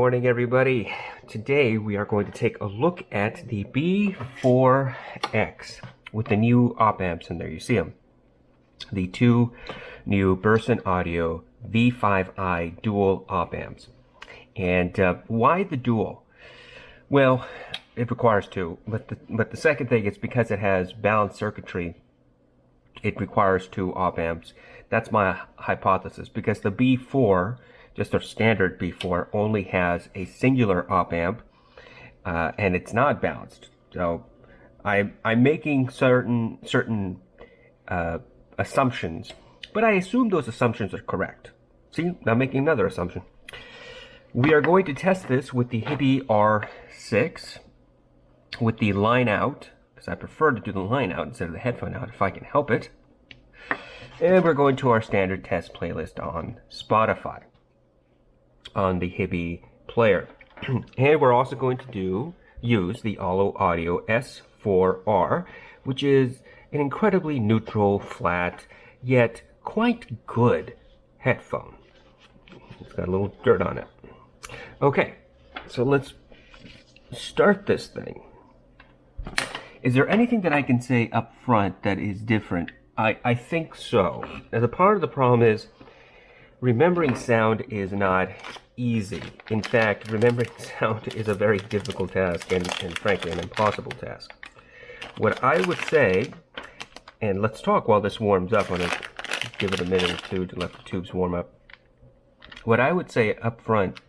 morning, everybody. Today we are going to take a look at the B4X with the new op amps in there. You see them, the two new Burson Audio V5i dual op amps. And why the dual? Well, it requires two, but the second thing is because it has balanced circuitry. It requires two op amps. That's my hypothesis, because the B4, just a standard B4, only has a singular op amp, and it's not balanced. So I'm making certain assumptions, but I assume those assumptions are correct. See, I'm making another assumption. We are going to test this with the Hibi R6 with the line out, because I prefer to do the line out instead of the headphone out if I can help it. And we're going to our standard test playlist on Spotify on the Hibi player. And we're also going to use the Audio S4R, which is an incredibly neutral, flat, yet quite good headphone. It's got a little dirt on it. Okay, so let's start this thing. Is there anything that I can say up front that is different? I think so. As a part of the problem is remembering sound is not easy. In fact, remembering sound is a very difficult task and frankly an impossible task. What I would say, and let's talk while this warms up. I'm going to give it a minute or two to let the tubes warm up. What I would say up front,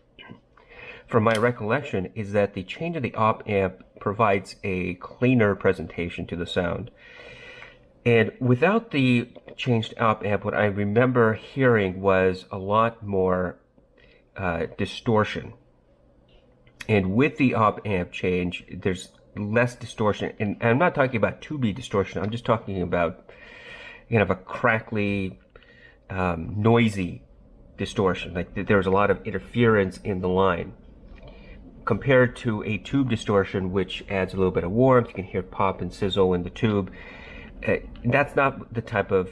from my recollection, is that the change of the op amp provides a cleaner presentation to the sound. And without the changed op amp, what I remember hearing was a lot more distortion. And with the op amp change, there's less distortion. And I'm not talking about 2B distortion. I'm just talking about a crackly, noisy distortion. Like there's a lot of interference in the line, compared to a tube distortion, which adds a little bit of warmth. You can hear pop and sizzle in the tube. That's not the type of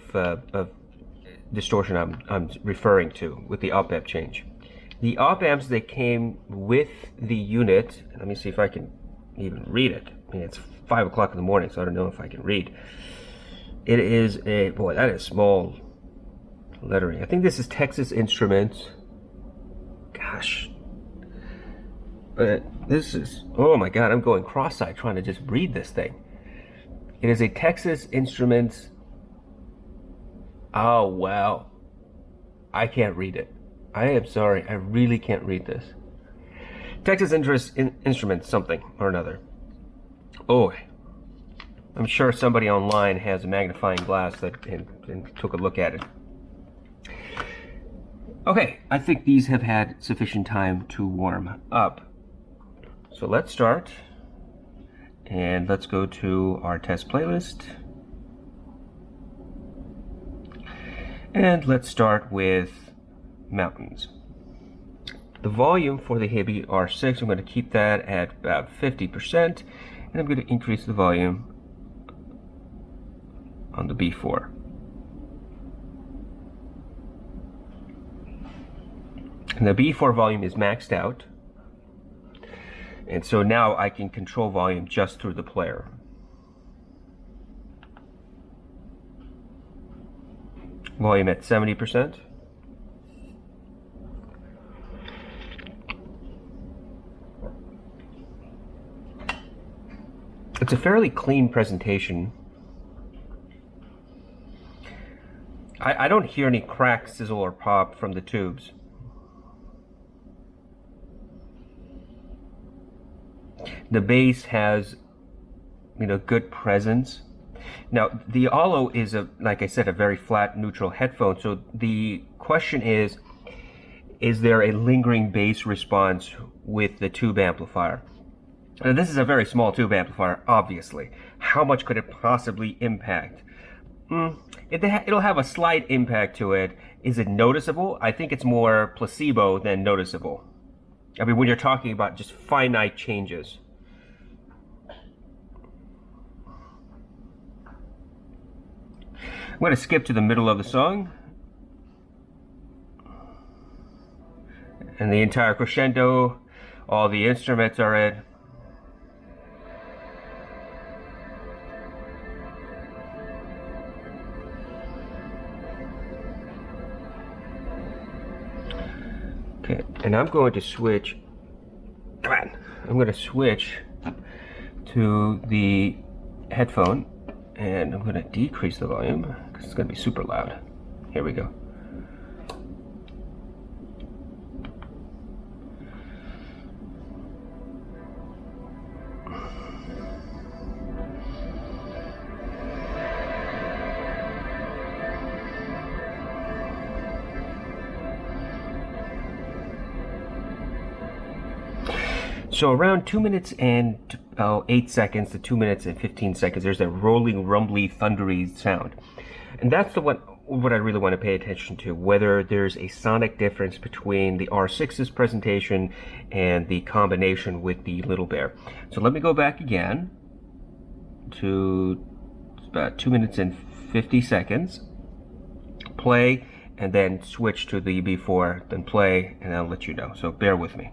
distortion I'm referring to with the op amp change. The op amps that came with the unit, let me see if I can even read it. I mean, it's 5 o'clock in the morning, so I don't know if I can read. It is a, boy, that is small lettering. I think this is Texas Instruments. Gosh. But this is, oh my God, I'm going cross-eyed trying to just read this thing. It is a Texas Instruments. Oh, wow. I can't read it. I am sorry. I really can't read this. Texas Instruments something or another. Oh, I'm sure somebody online has a magnifying glass and took a look at it. Okay, I think these have had sufficient time to warm up. So let's start. And let's go to our test playlist. And let's start with mountains. The volume for the Hibi R6, I'm going to keep that at about 50%. And I'm going to increase the volume on the B4. And the B4 volume is maxed out. And so now I can control volume just through the player. Volume at 70%. It's a fairly clean presentation. I don't hear any crack, sizzle, or pop from the tubes. The bass has, good presence. Now, the Aeolus is, like I said, a very flat, neutral headphone. So the question is there a lingering bass response with the tube amplifier? Now, this is a very small tube amplifier, obviously. How much could it possibly impact? It'll have a slight impact to it. Is it noticeable? I think it's more placebo than noticeable. I mean, when you're talking about just finite changes. I'm going to skip to the middle of the song. And the entire crescendo All the instruments are in. Okay, and I'm going to switch. Come on. I'm going to switch to the headphone, and I'm going to decrease the volume because it's going to be super loud. Here we go. So around 2 minutes and 8 seconds to 2 minutes and 15 seconds, there's a rolling, rumbly, thundery sound. And that's the what I really want to pay attention to, whether there's a sonic difference between the R6's presentation and the combination with the Little Bear. So let me go back again to about 2 minutes and 50 seconds, play, and then switch to the B4, then play, and I'll let you know. So bear with me.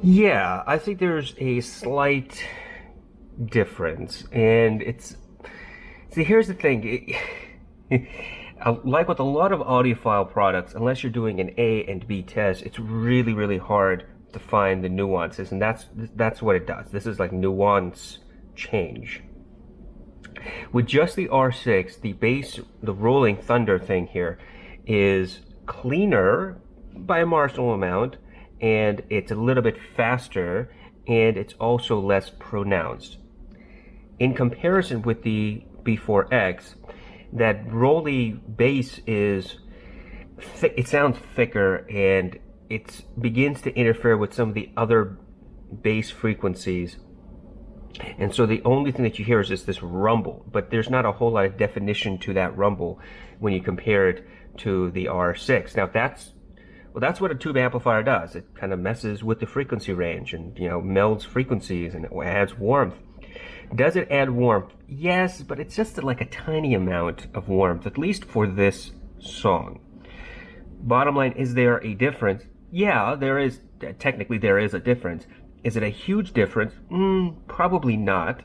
Yeah, I think there's a slight difference, and see, here's the thing. Like with a lot of audiophile products, unless you're doing an A and B test, it's really, really hard to find the nuances, and that's what it does. This is like nuance change. With just the R6, the bass, the rolling thunder thing here is cleaner by a marginal amount, and it's a little bit faster, and it's also less pronounced. In comparison with the B4X, that rolly bass is it sounds thicker, and it begins to interfere with some of the other bass frequencies, and so the only thing that you hear is just this rumble, but there's not a whole lot of definition to that rumble when you compare it to the R6. Now that's what a tube amplifier does. It kind of messes with the frequency range and, you know, melds frequencies, and it adds warmth. Does it add warmth? Yes, but it's just like a tiny amount of warmth, at least for this song. Bottom line, is there a difference? Yeah, there is. Technically, there is a difference. Is it a huge difference? Probably not.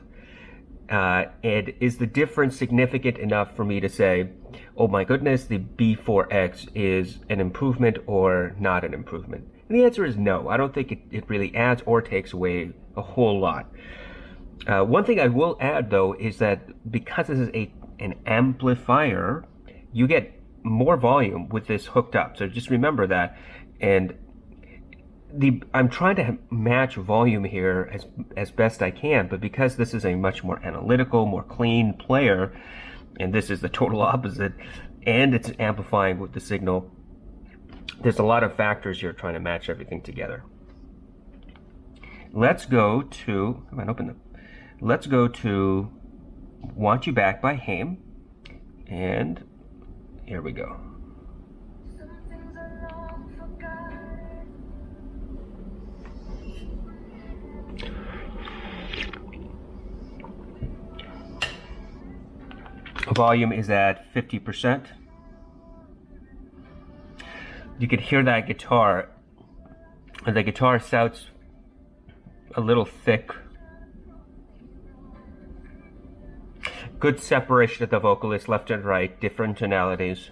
And is the difference significant enough for me to say, oh my goodness, the B4X is an improvement or not an improvement? And the answer is no. I don't think it really adds or takes away a whole lot. One thing I will add, though, is that because this is an amplifier, you get more volume with this hooked up. So just remember that. And I'm trying to match volume here as best I can, but because this is a much more analytical, more clean player, and this is the total opposite, and it's amplifying with the signal, there's a lot of factors here trying to match everything together. Let's go to, come on, open them. Let's go to Want You Back by Haim, and here we go. Volume is at 50%. You can hear that guitar, and the guitar sounds a little thick. Good separation of the vocalist, left and right, different tonalities.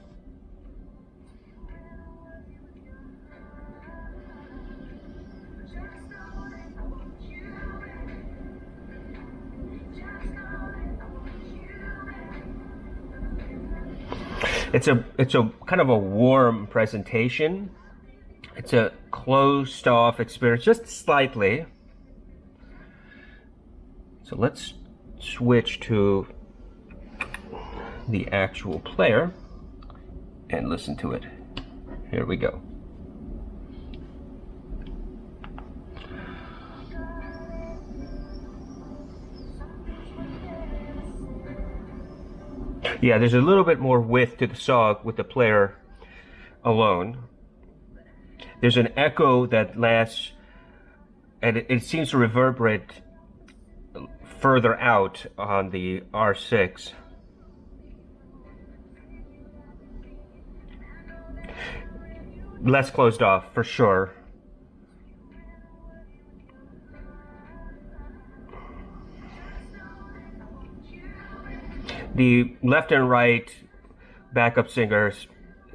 It's a kind of a warm presentation. It's a closed off experience, just slightly. So let's switch to the actual player and listen to it. Here we go. Yeah, there's a little bit more width to the song with the player alone. There's an echo that lasts, and it seems to reverberate further out on the R6. Less closed off, for sure. The left and right backup singers,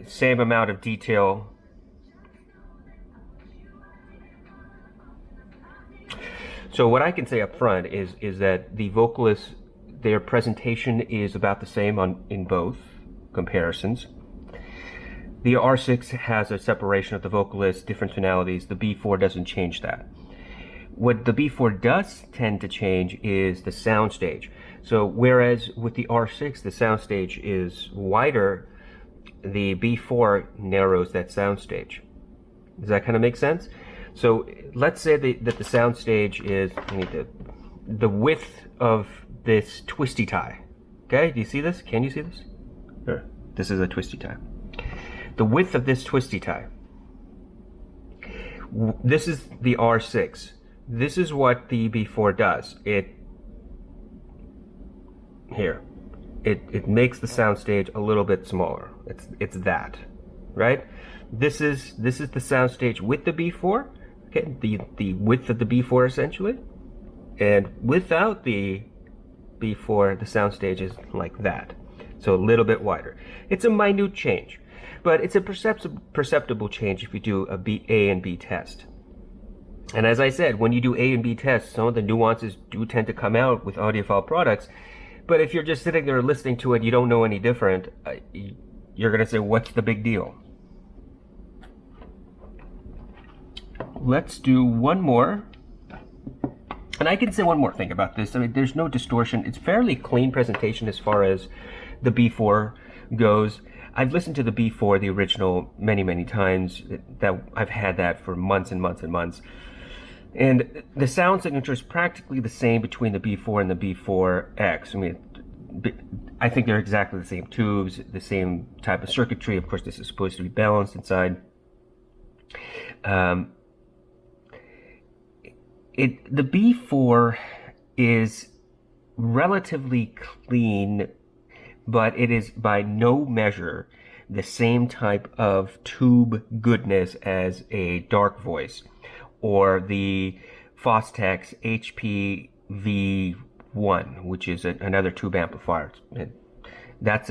same amount of detail. So what I can say up front is that the vocalists, their presentation is about the same in both comparisons. The R6 has a separation of the vocalists, different tonalities. The B4 doesn't change that. What the B4 does tend to change is the soundstage. So whereas with the R6 the soundstage is wider, the B4 narrows that soundstage. Does that kind of make sense? So let's say that the soundstage is the width of this twisty tie. Okay, do you see this? Can you see this? Here, this is a twisty tie. The width of this twisty tie. This is the R6. This is what the B4 does. It makes the soundstage a little bit smaller. It's that, right? This is the soundstage with the B4. Okay, the width of the B4 essentially, and without the B4, the soundstage is like that, so a little bit wider. It's a minute change, but it's a perceptible change if you do A and B test. And as I said, when you do A and B tests, some of the nuances do tend to come out with audiophile products. But if you're just sitting there listening to it, you don't know any different, you're going to say, what's the big deal? Let's do one more. And I can say one more thing about this. I mean, there's no distortion. It's fairly clean presentation as far as the B4 goes. I've listened to the B4, the original, many, many times. I've had that for months and months and months. And the sound signature is practically the same between the B4 and the B4X. I mean, I think they're exactly the same tubes, the same type of circuitry. Of course, this is supposed to be balanced inside. The B4 is relatively clean, but it is by no measure the same type of tube goodness as a dark voice or the Fostex HP V1, which is another tube amplifier. That's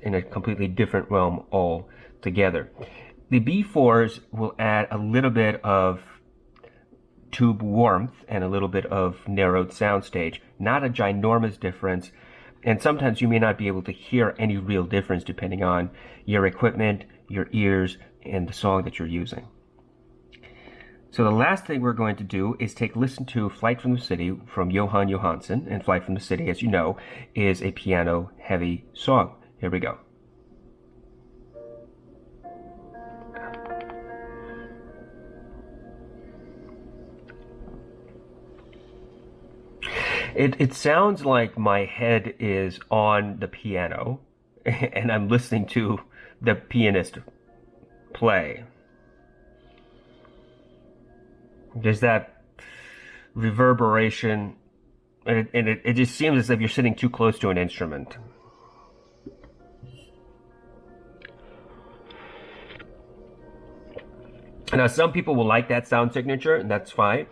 in a completely different realm altogether. The B4s will add a little bit of tube warmth and a little bit of narrowed soundstage, not a ginormous difference, and sometimes you may not be able to hear any real difference depending on your equipment, your ears, and the song that you're using. So the last thing we're going to do is listen to Flight from the City from Johan Johansson, and Flight from the City, as you know, is a piano heavy song. Here we go. It sounds like my head is on the piano and I'm listening to the pianist play. There's that reverberation, and it just seems as if you're sitting too close to an instrument. Now, some people will like that sound signature, and that's fine.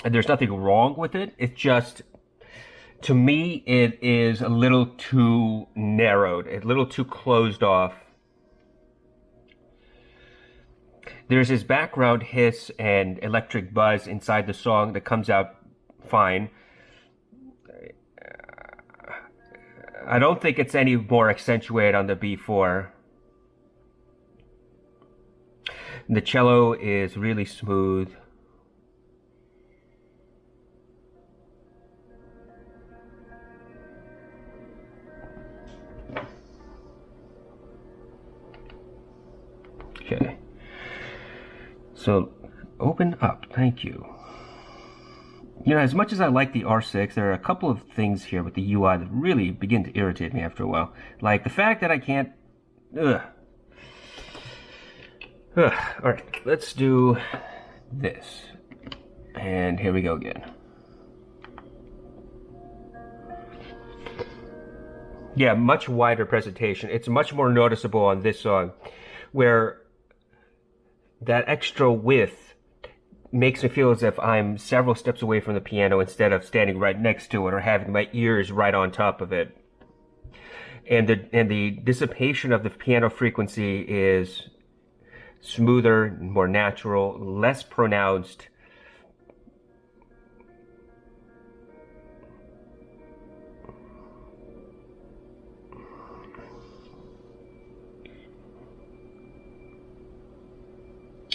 And there's nothing wrong with it. It's just, to me, it is a little too narrowed, a little too closed off. There's this background hiss and electric buzz inside the song that comes out fine. I don't think it's any more accentuated on the B4. The cello is really smooth. Okay. So open up, thank you. You know, as much as I like the R6, there are a couple of things here with the UI that really begin to irritate me after a while. Like the fact that I can't... Alright, let's do this. And here we go again. Yeah, much wider presentation. It's much more noticeable on this song, where that extra width makes me feel as if I'm several steps away from the piano instead of standing right next to it or having my ears right on top of it. And the dissipation of the piano frequency is smoother, more natural, less pronounced.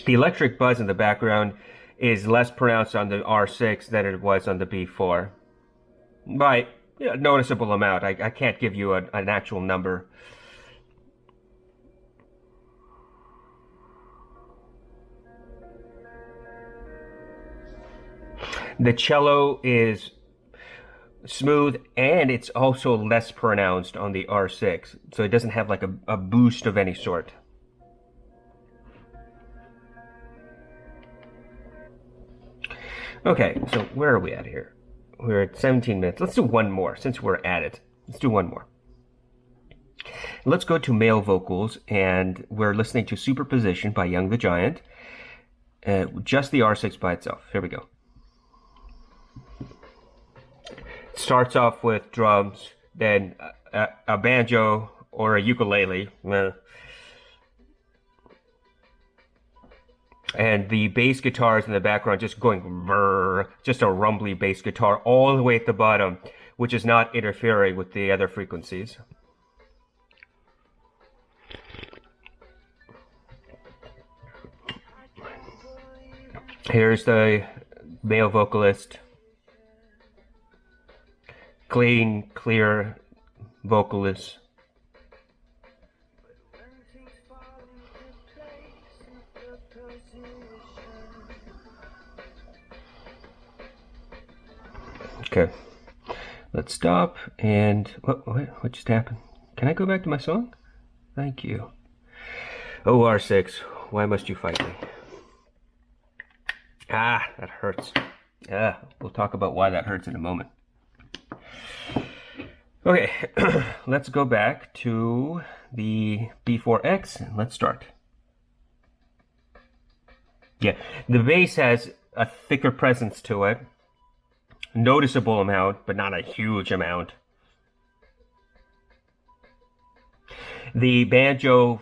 The electric buzz in the background is less pronounced on the R6 than it was on the B4. By a noticeable amount. I can't give you an actual number. The cello is smooth and it's also less pronounced on the R6. So it doesn't have like a boost of any sort. Okay, so where are we at here? We're at 17 minutes. Let's do one more, since we're at it. Let's do one more. Let's go to male vocals, and we're listening to Superposition by Young the Giant. Just the R6 by itself. Here we go. It starts off with drums, then a banjo or a ukulele. And the bass guitars in the background just going brrr, just a rumbly bass guitar all the way at the bottom, which is not interfering with the other frequencies. Here's the male vocalist. Clean, clear vocalist. Okay, let's stop and what just happened? Can I go back to my song? Thank you. Oh, R6, why must you fight me? Ah, that hurts. We'll talk about why that hurts in a moment. Okay, let's go back to the B4X and let's start. Yeah, the bass has a thicker presence to it. Noticeable amount, but not a huge amount. The banjo,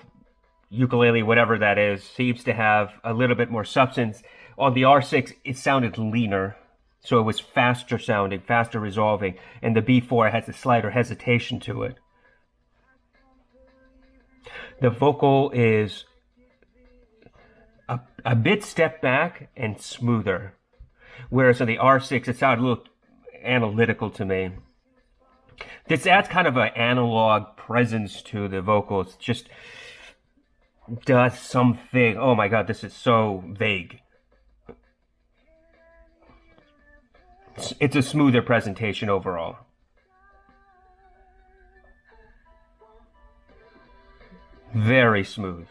ukulele, whatever that is, seems to have a little bit more substance. On the R6, it sounded leaner, so it was faster sounding, faster resolving, and the B4 has a slighter hesitation to it. The vocal is a bit stepped back and smoother. Whereas on the R6, it sounded a little analytical to me. This adds kind of an analog presence to the vocals. Just does something. Oh my god, this is so vague. It's a smoother presentation overall. Very smooth.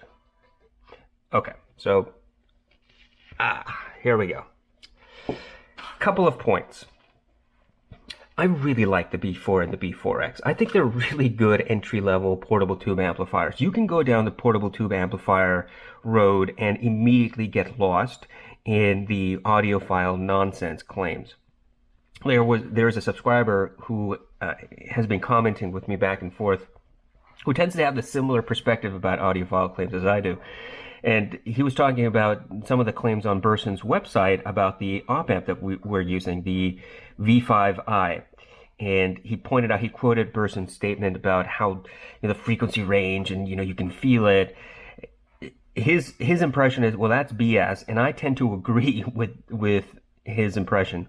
Okay, so here we go. Couple of points. I really like the B4 and the B4X. I think they're really good entry-level portable tube amplifiers. You can go down the portable tube amplifier road and immediately get lost in the audiophile nonsense claims. There's a subscriber who has been commenting with me back and forth, who tends to have the similar perspective about audiophile claims as I do. And he was talking about some of the claims on Burson's website about the op amp that we're using, the V5i. and he pointed out, he quoted Burson's statement about how, you know, the frequency range and, you know, you can feel it. His impression is, well, that's BS, and I tend to agree with his impression.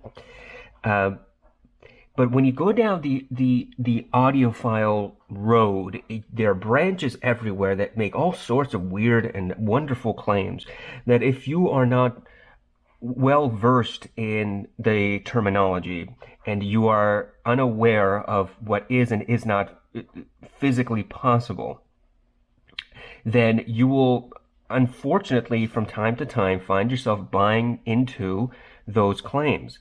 But when you go down the audiophile road, there are branches everywhere that make all sorts of weird and wonderful claims that if you are not well versed in the terminology and you are unaware of what is and is not physically possible, then you will unfortunately from time to time find yourself buying into those claims.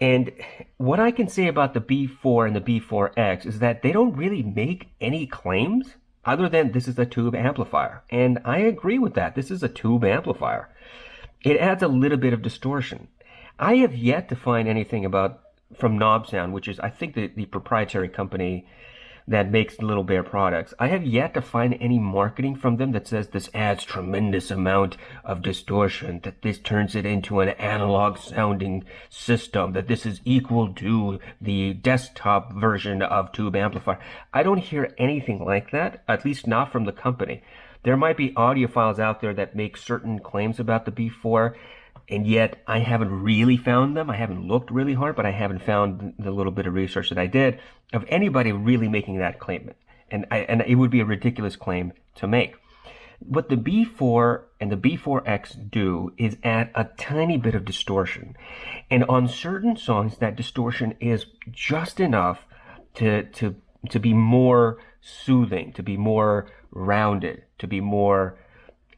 And what I can say about the B4 and the B4X is that they don't really make any claims other than this is a tube amplifier. And I agree with that. This is a tube amplifier. It adds a little bit of distortion. I have yet to find anything from Knob Sound, which is, I think, the proprietary company that makes Little Bear products. I have yet to find any marketing from them that says this adds tremendous amount of distortion, that this turns it into an analog sounding system, that this is equal to the desktop version of tube amplifier. I don't hear anything like that, at least not from the company. There might be audiophiles out there that make certain claims about the B4, and yet I haven't really found them. I haven't looked really hard, but I haven't found the little bit of research that I did of anybody really making that claim. And it would be a ridiculous claim to make. What the B4 and the B4X do is add a tiny bit of distortion. And on certain songs, that distortion is just enough to be more soothing, to be more rounded, to be more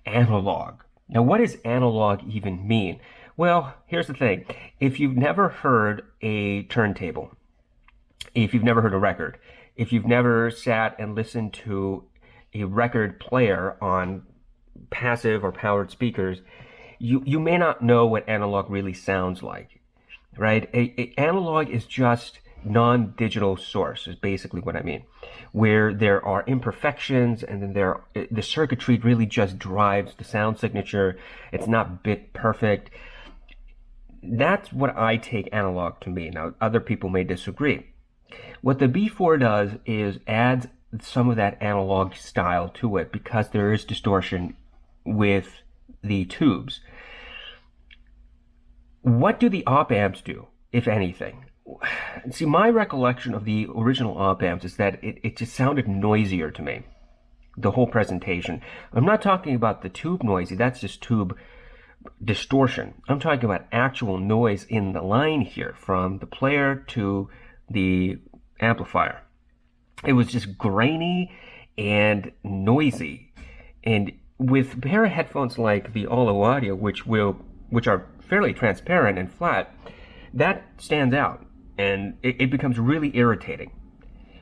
analog. Now, what does analog even mean? Well, here's the thing. If you've never heard a turntable, if you've never heard a record, if you've never sat and listened to a record player on passive or powered speakers, you may not know what analog really sounds like, right? Analog is just non-digital source is basically what I mean, where there are imperfections and then the circuitry really just drives the sound signature. It's not bit perfect. That's what I take analog to mean. Now, other people may disagree. What the B4 does is adds some of that analog style to it because there is distortion with the tubes. What do the op amps do, if anything? See, my recollection of the original op amps is that it just sounded noisier to me, the whole presentation. I'm not talking about the tube noisy, that's just tube distortion. I'm talking about actual noise in the line here, from the player to the amplifier. It was just grainy and noisy. And with a pair of headphones like the Olo Audio, which are fairly transparent and flat, that stands out. And it becomes really irritating.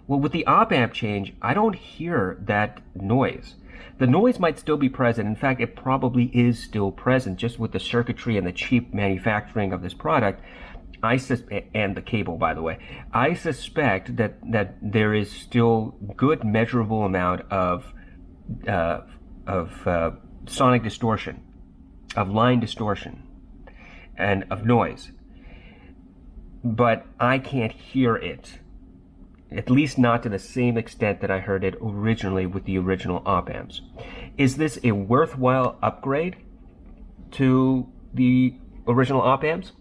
Well, with the op amp change, I don't hear that noise. The noise might still be present. In fact, it probably is still present just with the circuitry and the cheap manufacturing of this product. And the cable, by the way. I suspect that there is still good measurable amount of sonic distortion, of line distortion, and of noise. But I can't hear it, at least not to the same extent that I heard it originally with the original op amps. Is this a worthwhile upgrade to the original op amps?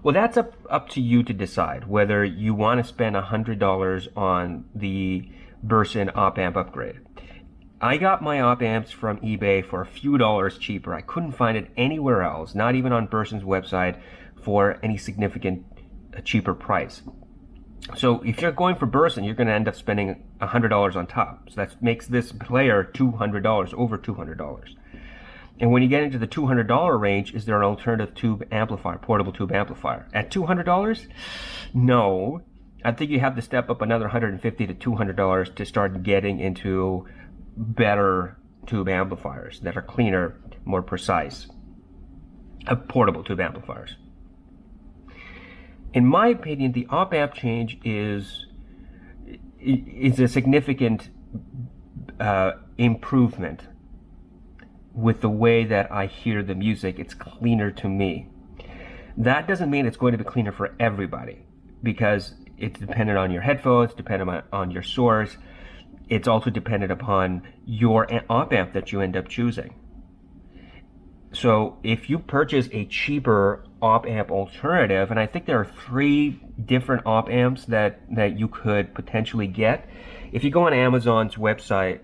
Well, that's up to you to decide whether you want to spend $100 on the Burson op amp upgrade. I got my op amps from eBay for a few dollars cheaper. I couldn't find it anywhere else, not even on Burson's website, for any significant a cheaper price. So if you're going for Burson, you're going to end up spending $100 on top. So that makes this player $200, over $200. And when you get into the $200 range, is there an alternative tube amplifier, portable tube amplifier? At $200? No. I think you have to step up another $150 to $200 to start getting into better tube amplifiers that are cleaner, more precise. Portable tube amplifiers. In my opinion, the op amp change is a significant improvement with the way that I hear the music. It's cleaner to me. That doesn't mean it's going to be cleaner for everybody, because it's dependent on your headphones, dependent on your source. It's also dependent upon your op amp that you end up choosing. So if you purchase a cheaper op amp alternative, and I think there are 3 different op amps that you could potentially get. If you go on Amazon's website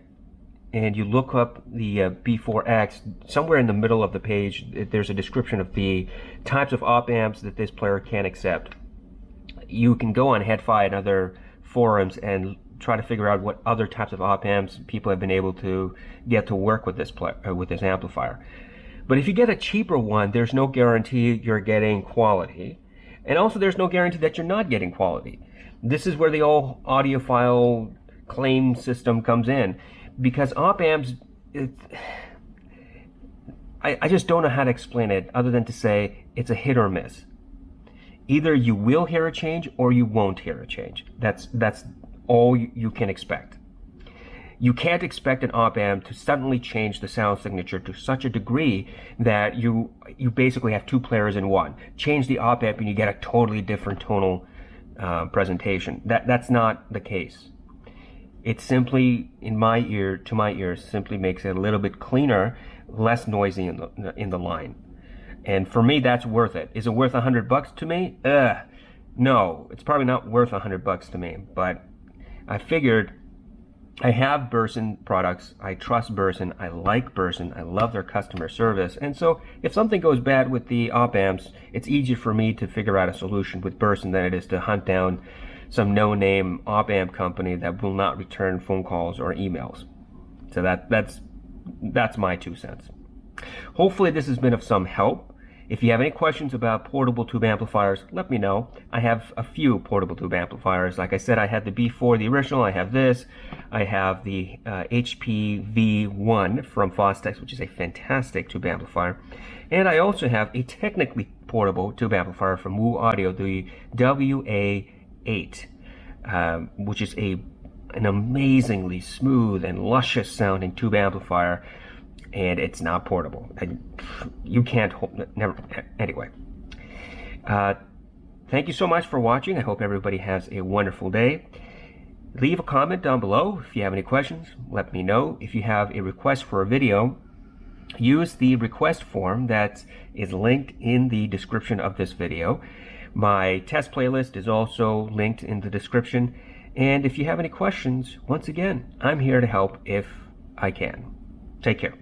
and you look up the B4X, somewhere in the middle of the page, there's a description of the types of op amps that this player can accept. You can go on HeadFi and other forums and try to figure out what other types of op amps people have been able to get to work with this amplifier. But if you get a cheaper one, there's no guarantee you're getting quality. And also there's no guarantee that you're not getting quality. This is where the old audiophile claim system comes in. Because op amps, I just don't know how to explain it other than to say it's a hit or miss. Either you will hear a change or you won't hear a change. That's all you can expect. You can't expect an op amp to suddenly change the sound signature to such a degree that you basically have 2 players in one. Change the op amp and you get a totally different tonal presentation. That's not the case. It simply, to my ears, simply makes it a little bit cleaner, less noisy in the line. And for me, that's worth it. Is it worth $100 to me? No, it's probably not worth $100 to me. But I figured, I have Burson products, I trust Burson, I like Burson, I love their customer service, and so if something goes bad with the op amps, it's easier for me to figure out a solution with Burson than it is to hunt down some no-name op amp company that will not return phone calls or emails. So that's my 2 cents. Hopefully this has been of some help. If you have any questions about portable tube amplifiers, let me know. I have a few portable tube amplifiers. Like I said, I had the B4, the original. I have this. I have the HP V1 from Fostex, which is a fantastic tube amplifier. And I also have a technically portable tube amplifier from Woo Audio, the WA8, which is an amazingly smooth and luscious sounding tube amplifier. And it's not portable. You can't hold, never, anyway. Thank you so much for watching. I hope everybody has a wonderful day. Leave a comment down below if you have any questions. Let me know. If you have a request for a video, use the request form that is linked in the description of this video. My test playlist is also linked in the description. And if you have any questions, once again, I'm here to help if I can. Take care.